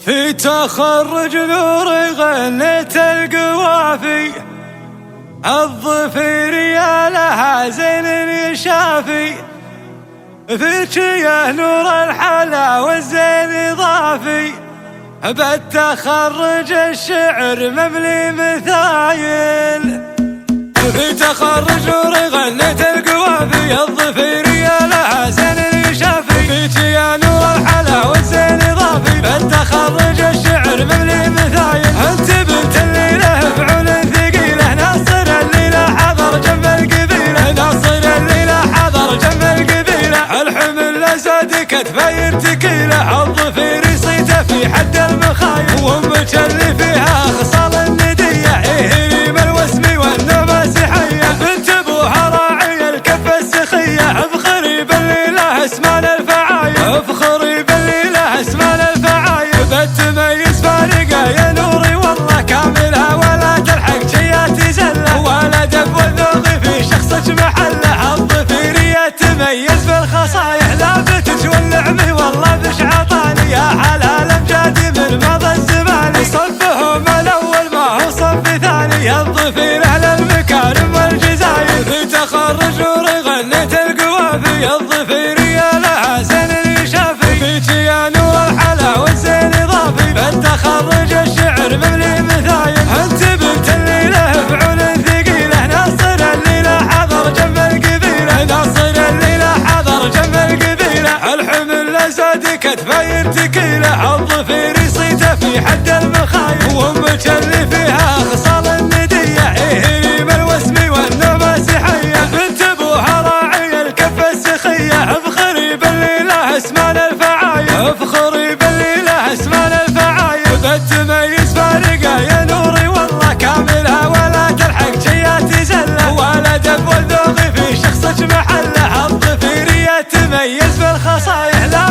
في تخرج نوري غنيت القوافي، الظفير يا لها زين يشافي، فيك يا نور الحلا والزين ضافي، بالتخرج الشعر مملي مثايل. في تخرج نوري غنيت القوافي، الظفير يا لها زين يشافي، فيك يا نور الحلا والزين ضافي، بالتخرج الشعر مملي مثايل. انت بنت الليله فعول ثقيله، ناصر الليله حضر جنب القبيله، ناصر الليله حضر جنب القبيله، الحمل اسد كتفاير تكيله، الظفير صيته في حد المخايل، وامك اللي فيها خصال النديه، هي من الوسم والنعمه سحيه، بنت ابوها راعي الكف السخيه، افخري بالليله اسمان الفعايل، افخري بالليله اسمان الفعايل، بتميز فارقه يا نوري والله كاملها، ولا تلحق جيات زله، ولا دب والذوق في شخصك محله، الظفير يتميز بالخصايح، لابتك والنعمه والله بش عطاني، يا حلال امجادي من مضى الزمان، صفهم الاول ما هو صف ثاني، الظفير اهل المكارم والجزاير. في تخرج نوري غنيت القوافي، الظفير يا لها زين يشافي، فيك يا نور الحلا والزين ضافي، بالتخرج الشعر مملي مثايل. انت بنت الليله فعول ثقيله، ناصر الليله حضر جنب القبيله، ناصر الليله حضر جنب القبيله، الحمل اسد كتفاير تكيله، الظفير صيته في حد المخايل، وامك اللي فيها خصال النديه، هي من الوسم والنعمه سحيه، بنت ابوها راعي الكف السخيه، افخري بالليله اسمان الفعايل، افخري بالليله اسمان الفعايل، بتميز فارقه يا نوري والله كاملها، ولا تلحق جيات زله، ولا دب والذوق في شخصك محله، الظفير يتميز بالخصايح، لا